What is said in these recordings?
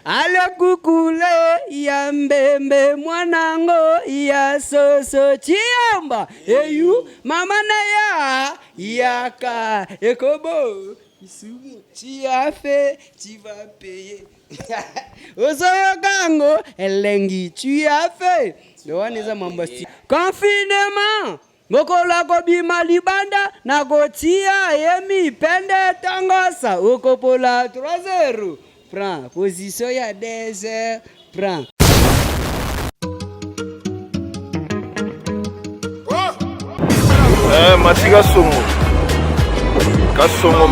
Ale kukule ya mbembe mwanango ya soso chiamba eyu mama na ya ka ekobo isumu chiafe chiva payer Osoyo kango elengi chiafe Yohaniza mambo sti confinement Ngokola kobima libanda na gotia yemi pende tangosa Okopola 3-0 Prends position ya 10 Prends Machi Kasongo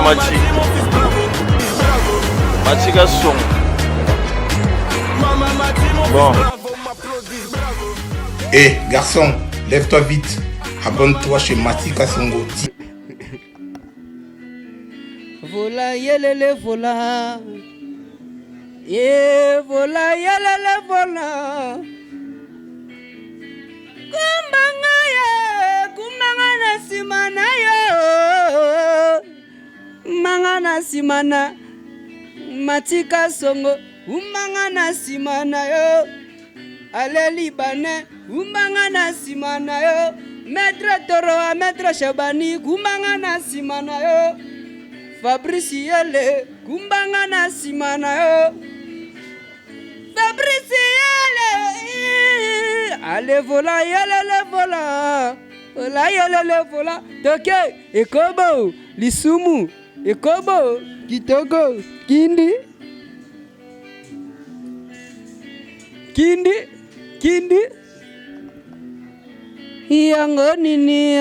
Machi Kasongo Bon Garçon, lève-toi vite. Abonne-toi chez Mati Kasongo. Vola yelele vola. Vola yelele vola. Kumbanga na simana yo. Manga na simana. Mati Kasongo. Umanga na simana yo. Ale Libanais. Umanga na simana yo. Maître Toro, Maître Shabani, kumbanga na simana yo. Fabrice Yele, kumbanga na simana yo. Fabrice Yele, allez vola, yele le vola. Vola, yele le vola. Toke, Ekobo, Lisumu, Ekobo, Kitoko, Kindi. Yango nini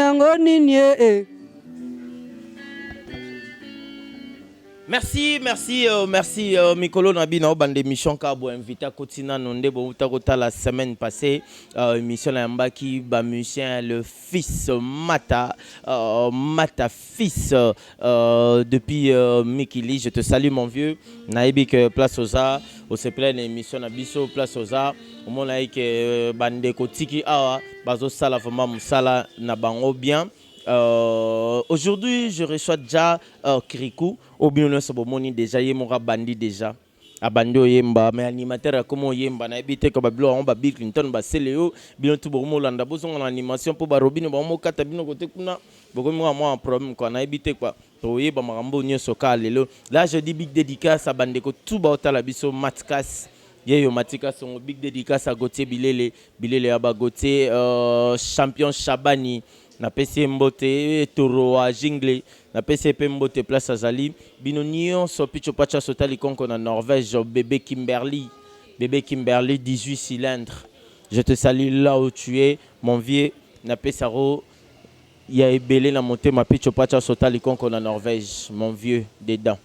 Merci Mikolo Nabina bande mission ka bo invité à Kotina Nonde bo utakota la semaine passée émission la mbaki ba musicien le fils Mata fils depuis Mikili. Je te salue mon vieux naibik place oza au se plein émission na biso place oza au mon like bande kotiki awa bazo sala vraiment musala na bango bien. Aujourd'hui, je reçois déjà Kirikou. Au bien, on déjà yemora bandi déjà. Abando yemba, mais animateur comme yemba na ebite ko bablo on ba Bill Clinton ba Seleo, bien tout bon landa boson en animation pour ba Robin ba mo kata bino côté kuna. Boko moi un problème quoi na ebite quoi. To yeba marambo nyoso ka lelo. Là je dis big dédicace à bande ko tout ba otala biso Matkas. Yeyo Matika son big dédicace à Gauthier Bilele aba Gauthier champion Chabani. Na PC Mbote, Toro a Jingle, na PC Mbote place Azali, Binonion, Sopicho Pacha Sotali Konko na Norvège, bébé Kimberly 18 cylindres. Je te salue là où tu es, mon vieux, na Pesaro, ya ebele na monté ma Picho Pacha Sotali Konko na Norvège, mon vieux, dedans.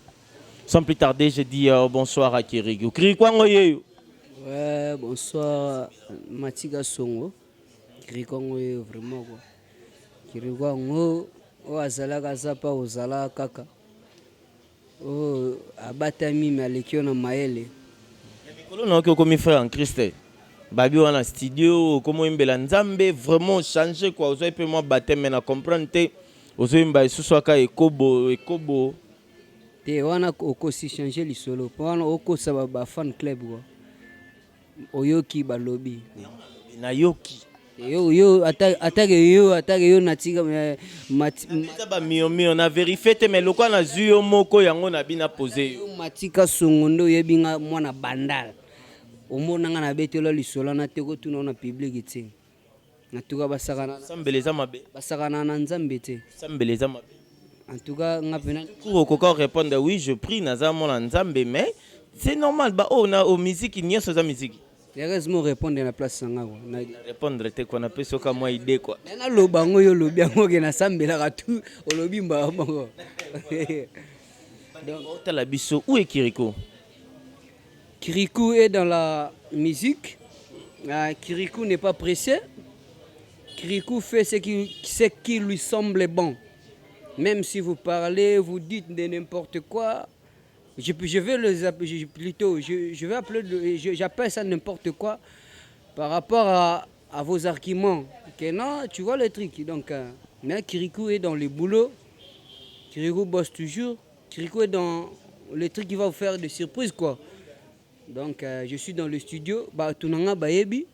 Sans plus tarder, je dis bonsoir à Kirikou. Kirikou ngoye. Ouais, bonsoir Matika Songo. Kirikou ngoye vraiment quoi. Kirigwa ngo o azalaka zapa ozala kaka o abatami malekio na maele Mikolo na ko mi frère en Christ babi wana studio comme imbela nzambe vraiment changer quoi ozo pe moi baptême na comprendre te ozo imba suswaka ekobo te wana oko si changer lisolo wana oko saba ba fan club quoi oyoki balobi na yoki Yo attaque yo natika ba mio na vérifié te mais lokwa na zuyo moko yango na bina poser yo Matika Songo ndo yebinga mwana bandal omona nga na betelo lisola na teko tuna na public te na tuka basakana sambeleza mabe basakana na nzambe te sambeleza mabe en tout cas nga pena pour koko répondre oui je prie naza mona nzambe mais c'est normal ba o na o musique nyeso za musique. Heureusement répondre na place sanga quoi. Na répondre te quoi na peso ka moi idée quoi. Na lobango yo lobi yango ke na sambela ka tout olobi mba bango. Donc la biso où est Kirikou? Kirikou est dans la musique. Kirikou n'est pas pressé. Kirikou fait ce qui lui semble bon. Même si vous parlez, vous dites de n'importe quoi, je vais les appeler plutôt, je vais appeler, j'appelle ça n'importe quoi par rapport à vos arguments. Que non, tu vois le truc. Donc, mais Kirikou est dans le boulot. Kirikou bosse toujours. Kirikou est dans le truc qui va vous faire des surprises quoi. Donc je suis dans le studio, batunanga bayebi,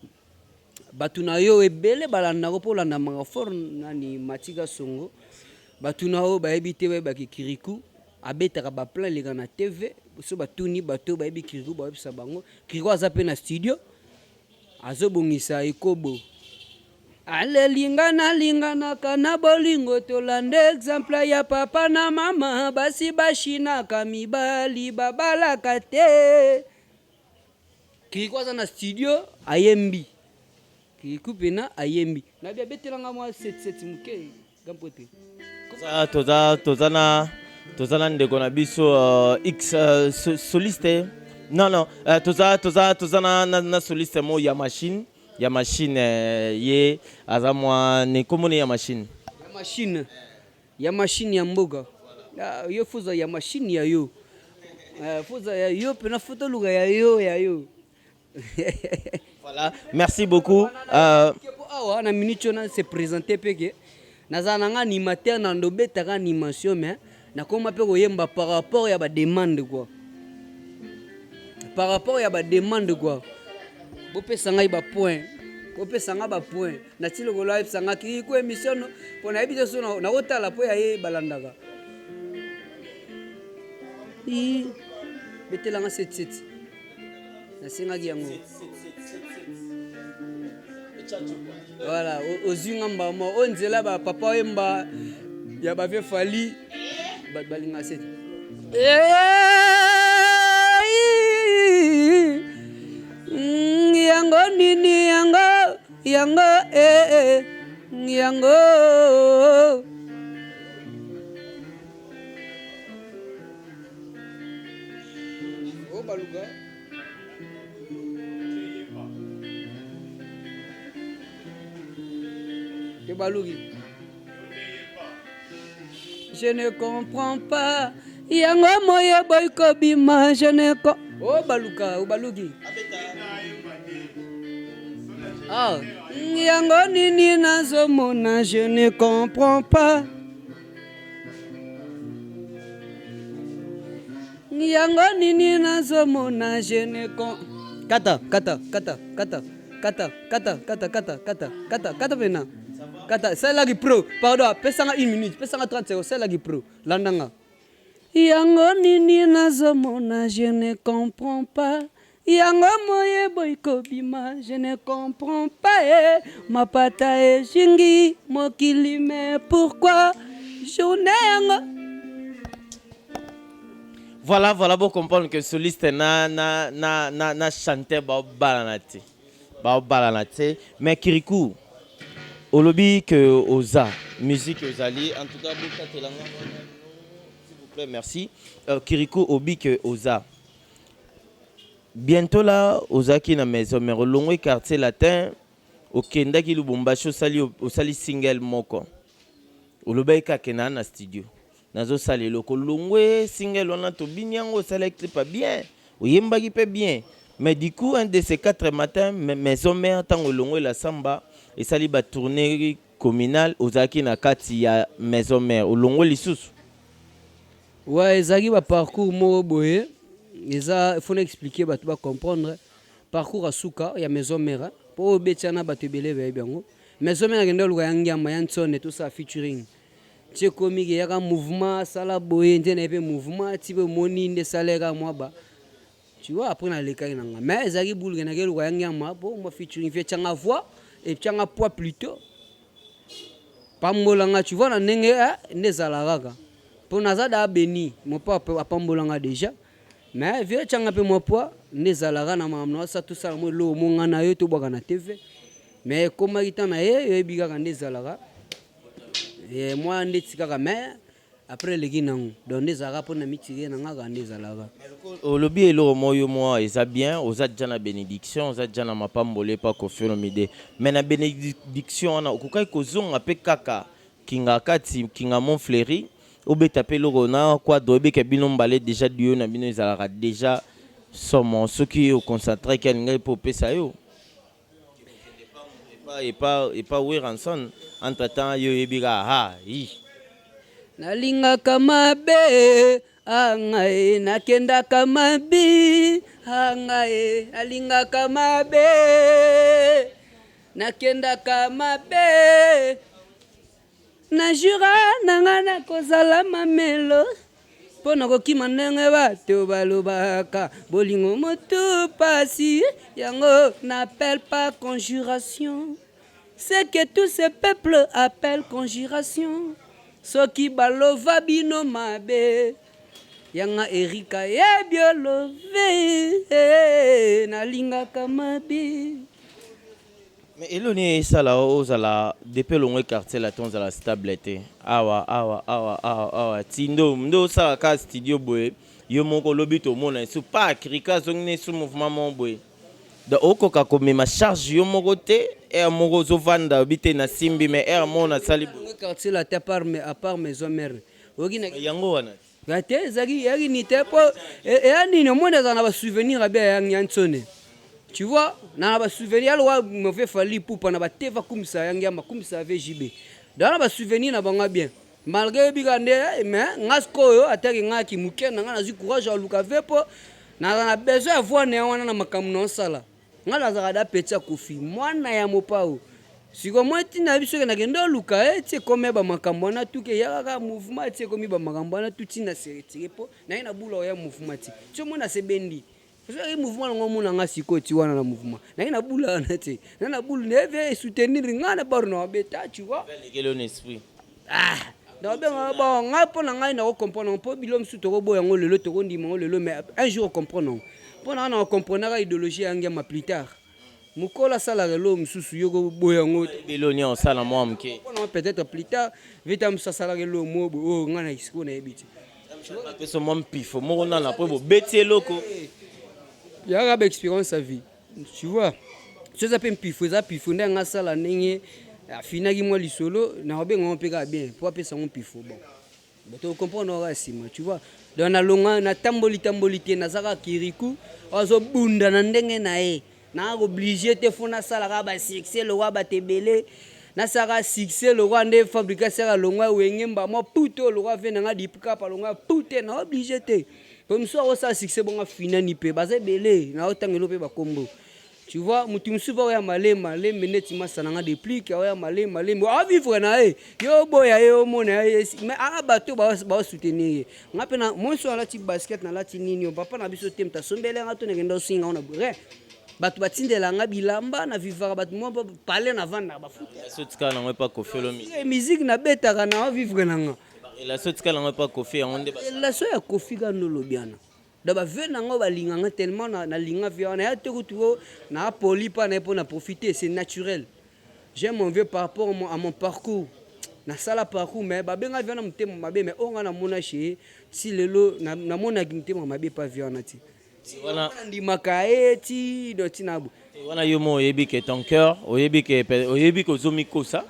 batunayo ebele balanda ko landa magafor nani Matika Songo. Batunao bayebi te ba Kirikou, abetaka ba plan les na TV, so batuni bato bayebi Kirikou ba websa bango. Kirikou azape na studio. Azobongisa ekobo. Ale lingana kana bolingo tolande exemple ya papa na mama basi bashina kamibali babalaka te. Kirikou aza na studio ayembi. Kirikou pena ayembi. Na bia betelanga moi 7 muke gampote. Tozana ndeko na biso X soliste. Non, tozana na soliste mo ya machine ye azamwa ne komone ya machine ya mboga yo fuza ya machine ya yo fuza ya yo pena foto luga ya yo. Voilà, merci beaucoup. Na minute on se présenter peke nazana nga animateur na ndobeta ka animation mais na koma pe koyemba par rapport ya ba demande quoi. Par rapport ya ba demande quoi. Bopesa ngai ba point. Bopesa nga ba point. Na tilo ko live sanga ki ko émission pour na ebito so na otala po ya ye balandaka. Betela nga 7. Na singa yango. Voilà, ozinga mbama onzela ba papa yemba ya ba vieux fali balinga 7. Yango nini yango oh baluga ke balugi je ne comprends pas yango moye boy kobima je ne oh baluka oh balugi yango nini nazomona je ne comprends pas yango nini nazomona je ne kata pena kata salagi pro pardon pesanga 1 minute pesanga 30 secondes salagi pro landanga yango nini nazomona je ne comprends pas yango moye boy kobima je ne comprends pas mapata jingi mokili mais pourquoi journée yango. Voilà pour comprendre que soliste na chanter ba balanate mais Kirikou olobi que oza musique ozali en tout cas s'il vous plaît merci Kirikou obi que oza bientôt là ozaki na maison mais longwe quartier latin okendaki Lubumbashi osali single moko olobi ka kena na studio nazo sali loko longwe single on a to binyango select pas bien oyembaki pe bien mais du coup un de ces 4 matins maison mère tango longwe la samba et sali ba tournée communale ozaki na kati ya maison mère olongwe lisusu ouais ezaki ba parcours mo boye eza il faut expliquer ba tu ba comprendre parcours à suka ya maison mère po betiana ba tebele ba biango maison mère ngenda luka yangyamba yansone tout ça featuring tie komiki yaka mouvement sala boye ndene pe mouvement tipe moni nde salera moi ba tu vois après na leka nanga mais ezaki boulga na kelu yangyamba po mo featuring fait changa voix et changa poids plutôt pambolanga tu vois na ndenge nde salaraka po nazada beni mo papa pambolanga déjà mais vieux changa pe mo poids nde salara na mamno ça tout ça mo lo mo ngana yo to boka na TV mais comment itana ye biga nde salara et moi ndeti kaka mais après les guinango donc des arabes pour na mitire na nga nde salara olobi elo moyo moi eza bien oza jana bénédiction oza jana mapambole pa kofinomide mais na bénédiction na okukai kozonga pe kaka kinga kati kinga Montfleury obeta pe loko na kwa dobe ke bino mbale déjà dio na bino ezalaka déjà somo soki au concentré kelinga po pesa yo et pas Weranson entre temps yo yebika ha hi nalinga kamabe Angae nakenda kamabi angae alinga kamabe nakenda kamabe najura nangana kozala mamelo pona kokima ndenge bato balobaka bolingo motu pasi yango n'appelle pas conjuration c'est que tous ces peuples appellent conjuration soki balova bino mabe yanga erika yebiolove nalingaka mabe. Mais eloni sala ozala depuis longue quartier la tonza la stabilité awa tindo ndo sala ka studio boy yo moko lobito mona su pas krika zongne su mouvement mon boy da okoka ko me ma charge yo moko te e moko zo vanda bité na simbi mais e mona sali quartier la te à part maison mère ogina yango wana gate zaki yaki ni te po e ani no mona za na ba souvenir abia yang yansone. Tu vois, na ba souvenir alwa me fait fali pour na ba teva kumsa yangi ya makumsa VJB. Dans ba souvenir na banga bien. Malgré bigande mais ngasko yo ataki ngaki muke na ngana zi courage à luka vepo na besoin voir ne wana na makamu no sala. Ngala za da petsa kofi mwana ya mopao. Siko mweti na biso na kendo luka tie comme ba makambo na tuke yaka mouvement tie comme ba makambo na tuti na seriti po na ina bula ya mouvement ti. Tu mona se bendi. Le mouvement ngomuna ngasiko ti wana na mouvement na ina bula na te na bula neve soutenir ngana barno beta tu vois le esprit na benga ba ngapo na ngai na ko comprendre po bilom su to ko boyango lelo to ko ndima lelo mais un jour comprendre po na comprendre la idéologie ngema plus tard mukola sala lelo msusu yoko boyango biloni en sala moi mke peut-être plus tard vita msasala lelo mo oh ngana isiko na ebiti peso mon pifo mo na na po beti loko. Il y a une expérience à vie. Tu vois, je sais pas pifo, ça pifo ndenga sala ndenge afinaki moi lisolo na obenga on peka bien pour appeler ça mon pifo bon. Mais tu comprends rasima, tu vois. Dans na longa na tamboli te na zaka kiriku, ozo bunda na ndenge na e. Na obligé te fona sala ka ba succès le roi ba tebele. Na saka succès le roi ndé fabriquer sala longa wengemba mo puto le roi venanga dipka pa longa puto na obligé te. Comme ça, on a succès bon fina ni pe basé belé na otangelo pe ba kombo. Tu vois, mutu msuba ya malé meneti masananga de pli ka ya malé a vivre na e. Yo boya yo mona mais a bato ba soutenir. Ngape na moi so la ti basket na la ti nini papa na biso tem ta sombele ngato ne ngendo singa ona bure. Bato batindela nga bilamba na vivre bato mo parler na vanda ba foot. So tika na pas ko felomi. Musique na betaka na vivre na nga. La sotika la pas kofi on débat. La so ya kofi ga no lobiana. Da ba ve nango ba linganga tellement na linga via na te kutuo na poli pa na pour na profiter c'est naturel. J'aime mon vieux par rapport à mon parcours. Na sala parcours mais ba benga via na mtemo mabe mais onga na mona chez si lelo na mona mtemo mabe pas via na ti. Wana ndi makae ti do tinabu. Wana yo mo yebi que ton cœur, oyebi que zomi kosa.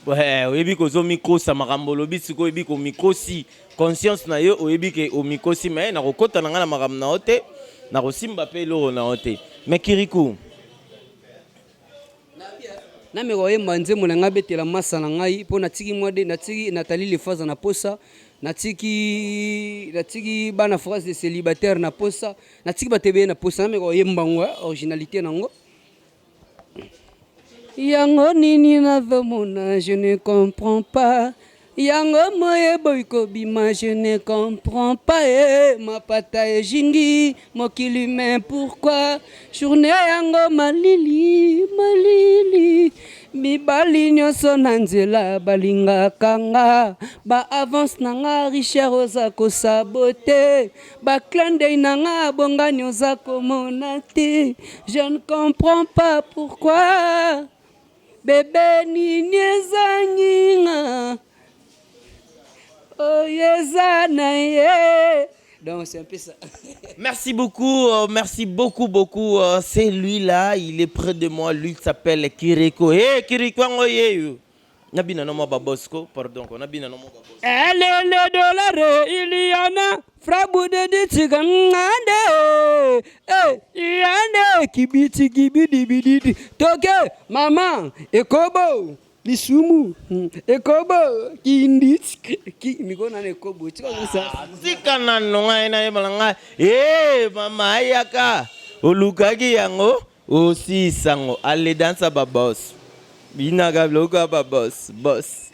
Ouais, oyebi ko zo mikosa makambo lobi siko oyebi ko mikosi conscience na yo oyebi ke o mikosi mais na kokota na ngana makambo na ote na kosimba pe lo na ote mais Kirikou na me koye manze mona ngabetela masa na ngai po na tiki mwade na tiki Nathalie Lefaza na posa na tiki bana phrase de célibataire na posa na tiki batebe na posa na me koye mbango originalité nango. Yango nini nazomona, je ne comprends pas. Yango moye boyko bima, je ne comprends pas. Ma pata e jingi, mokili mais pourquoi? Journée yango malili. Mibali nyonso na nzela balinga kanga. Ba avance nanga richère oza kosabote. Ba klande nanga bonga nyoza komonate. Je ne comprends pas pourquoi. Bébé nini ezanginga oh yezana ye. Donc c'est un peu ça. Merci beaucoup, beaucoup. C'est lui là, il est près de moi. Lui s'appelle Kirikou. Hey Kirikou ngoye. Nabina no mo babosco, pardon, nabina no mo babosco. Le dollar il y en a. Frabu de ditsigande. Yande kibiti. Toke maman ekobo. lisumu ekobo kindits ki mikona ne kobo tu vois ça tika na nonga ina yemalanga mama ayaka olukaki yango osisango ale dansa babos binaga bloka babos boss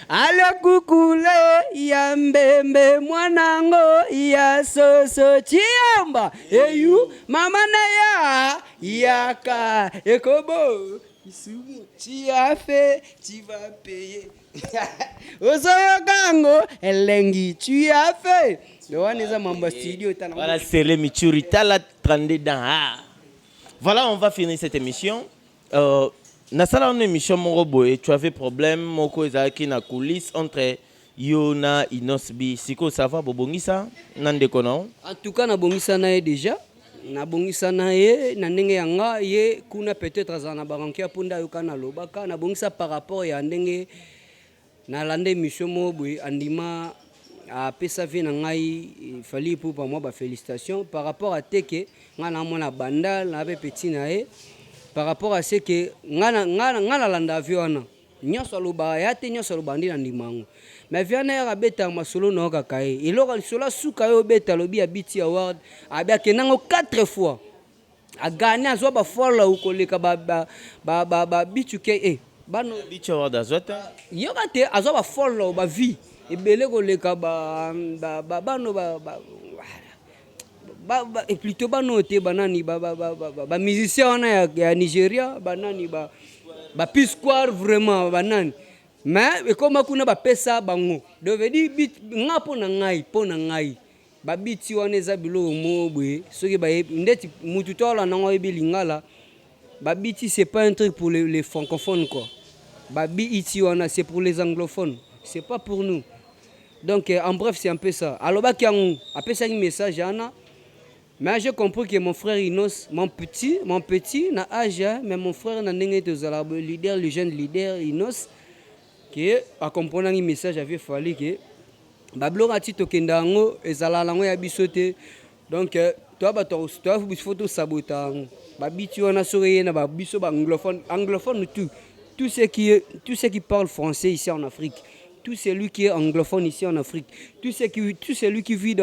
ala kukule ya mbembe mwanango ya soso chiamba eyu mama na ya yaka ekobo isumu tu as fait tu vas payer osoyokango elengi tu as fait le one eza mambo studio tana voilà c'est le Michuri tala 32 dans voilà on va finir cette émission nasala une émission moko boye tu avais problème moko ezalaki na coulisse entre yo na Inosbi siko ça va bobongisa na ndeko na en tout cas na bongisa na ye déjà na bongisa na ye na ndenge yanga ye kuna peut-être azana barankia punda yoka na lobaka na bongisa par rapport ya ndenge na lande mission mo boye andima a pesa vie na ngai fali pour moi ba félicitations par rapport à teke ngana mona banda na be petit na ye par rapport à ce que ngana landa viona nyoso loba ya te nyoso lobandi na ndimango mais viana ya beta masolo no kakae iloko solo suka yo beta lobi ya BT award abia kenango 4 fois a gagné azo ba fola ukoleka ba bituke bano BT award azota yoka te azo ba fola ba vie ebele koleka bano et plutôt banote banani ba musicien ya Nigeria banani ba Pisquare vraiment banani mais comme kuna ba pesa bango devedi bit ngapo na ngai ba biti wana eza bilo mobwe soki ba ndeti mutu tola nango ebilingala ba biti c'est pas un truc pour les francophones quoi ba biti wana c'est pour les anglophones c'est pas pour nous donc en bref c'est un peu ça alors ba kiangu apesa un message ana. Mais j'ai compris que mon frère Inos, mon petit, na âge, mais mon frère n'a pas été le jeune leader Inos, qui a compris un message avait fallu que Bablo a tito kendango et zalalango ya bisote. Donc toi photo sabotage. Babi tu en as sourire na babiso anglophone tout ce qui parle français ici en Afrique, tout celui qui est anglophone ici en Afrique, tout celui qui vit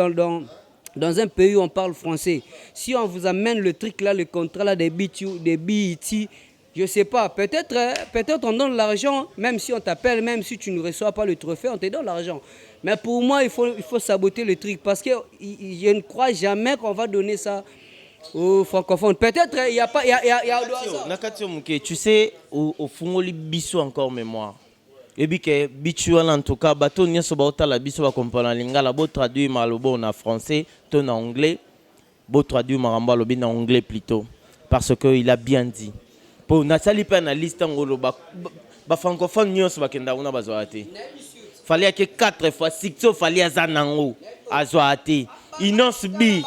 dans un pays où on parle français, si on vous amène le truc là, le contrat là des BET, je sais pas, peut-être on donne l'argent, même si on t'appelle, même si tu ne reçois pas le trophée, on te donne l'argent. Mais pour moi, il faut saboter le truc parce que je ne crois jamais qu'on va donner ça aux francophones. Peut-être il y a pas, il y a Nakatio Mouké, tu sais, au Fungoli Bissou encore mémoire. Et bien que bitu en tout cas bateau n'y a pas autant la biso va comprendre lingala beau traduire malobo en français ton en anglais beau traduire maramba lobi en anglais plutôt parce que il a bien dit pour Nathalie pas na liste ngolo ba francophone nyos ba kenda una bazoate fallait que 4 fois 6 fallait azanango azoate Inosbi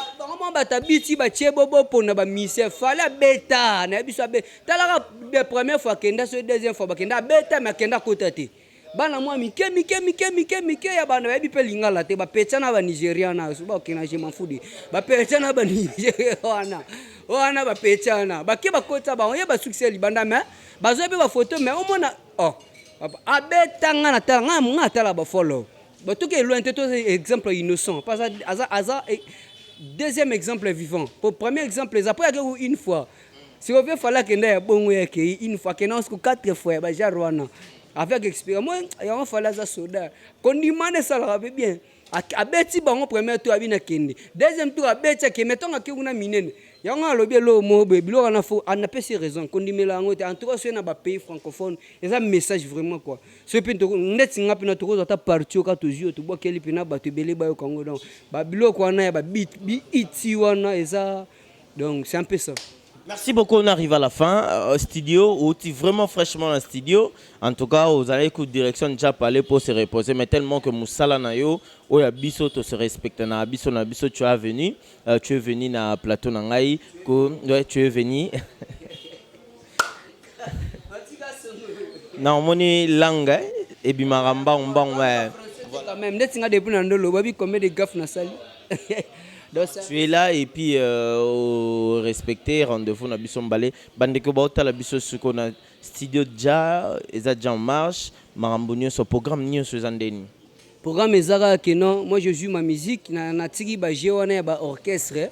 bata biti ba chebobo pona ba mise fallait beta na biso be tala la première fois kenda so deuxième fois ba kenda beta ma kenda kotate bana moi mike ya bana ba bipe lingala te ba petana ba Nigeriana so ba kena je mafudi ba petana ba Nigeriana wana ba petana ba ke ba kota ba on ba succès libanda mais ba zo be ba photo mais au moins abeta ngana tala ngata la ba follow ba to ke loin te to exemple innocent parce aza deuxième exemple vivant. Pour premier exemple, les après une fois. Si on veut falloir qu'il y ait une fois, qu'il y ait 4 fois, avec expérience, moi, il va falloir ça soda. Quand on demande ça, ça va bien. A beti bango premier tour abina kende. Deuxième tour a beti ke mettons a kuna minene. Yanga lobi lo mo be bilo ana fo ana pesi raison qu'on dit melango en tout cas c'est na ba pays francophone et ça message vraiment quoi. Ce pin to net ngapi na to ta parti ka to jio to bo keli pina ba to belé ba yo Congo donc ba bilo ko na ba bi iti wana et ça donc c'est un peu ça. Merci beaucoup, on arrive à la fin. Studio, ou vraiment fraîchement en studio. En tout cas, vous allez écouter direction déjà parler pour se reposer. Mais tellement que Moussala Nayo, où ya biso to se respecte na biso tu es venu na plateau nangai, ouais, tu es venu. Non, moni langue et bimaramba on ouais. Quand même, net singa depuis nando lo babi combien de gaffes na sali. Tu es là et puis respecter rendez-vous na biso mbale bandeko baota la biso suko na studio ja eza déjà en marche makambo nyonso programme nyonso eza ndeni. Programme ezaka que non, moi je joue ma musique na tiki ba jewana ya ba orchestre.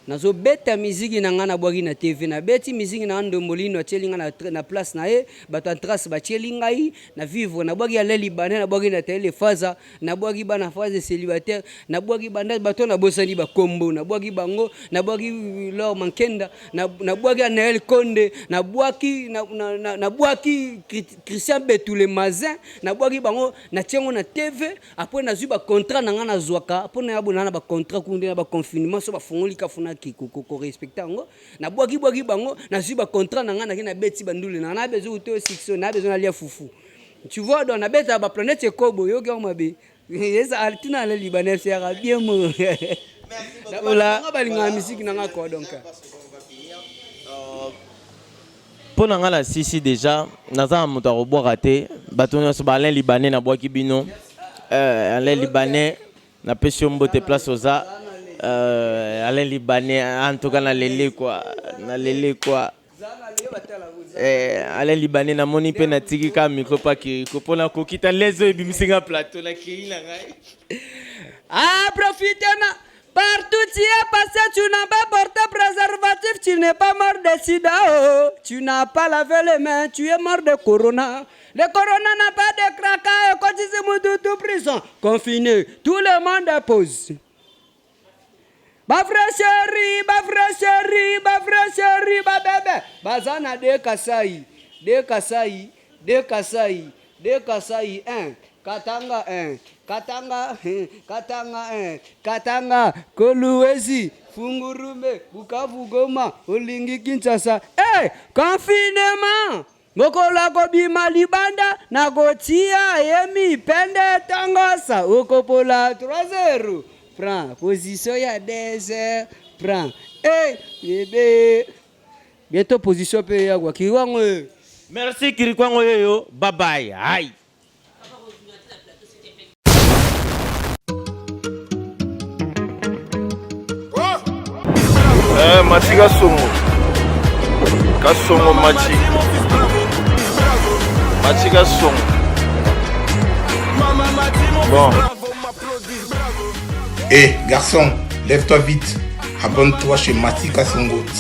Nazo beta musique na ngana bwaki na TV na beti musique na ndombolino achelinga na place na e bato trace ba chelinga yi na vivre na bwaki ya le libanais na bwaki na tele faza na bwaki ba na phase célibataire na bwaki banda bato na bosani ba kombo na bwaki bango na bwaki Laure Mankenda na bwaki Anaël Konde na bwaki na bwaki Christian Betule Mazin na bwaki bango na tiengo na TV après na zu ba contrat na ngana zwaka après na yabona na ba contrat kunde na ba confinement so ba fongoli kafuna ko respecter ngo na bwaki bango na su ba contrat na ngana na beti bandule na besoin to section na besoin alia fufu tu vois dans na beta ba planète kobo yo ga mabe yesa altina le libanais sera bien mo la balinga musique na ngako donc pour na ngala sisi déjà naza moto robo raté bato nyonso ba Alain Libanais na bwaki bino Alain Libanais na pesio mbote place oza Alain Libanais en tout cas na lele quoi Alain Libanais na moni pe na tiki ka micro pa ki ko pona ko kita lezo ebimusinga plateau na ki na ngai profite na partout tu es passé tu n'as pas porté préservatif tu n'es pas mort de sida tu n'as pas lavé les mains tu es mort de corona. Le corona n'a pas de cracas et quand tu es tout prison confiné tout le monde pose. Ba frère chéri, ba bébé. Bazana de Kasai, Katanga, Kolwezi, Fungurume, Bukavu, Goma, Olingi, Kinshasa. Confinement. Mokola kobima libanda na gotia yemi pende tangosa okopola 3-0. Prends position ya 10 prends bébé bientôt position pe ya kwa kiwango. Merci Kirikwango yo bye bye aïe. Mati Kasongo Mati Kasongo. Bon. Garçon, lève-toi vite. Abonne-toi chez Mati Kasongo.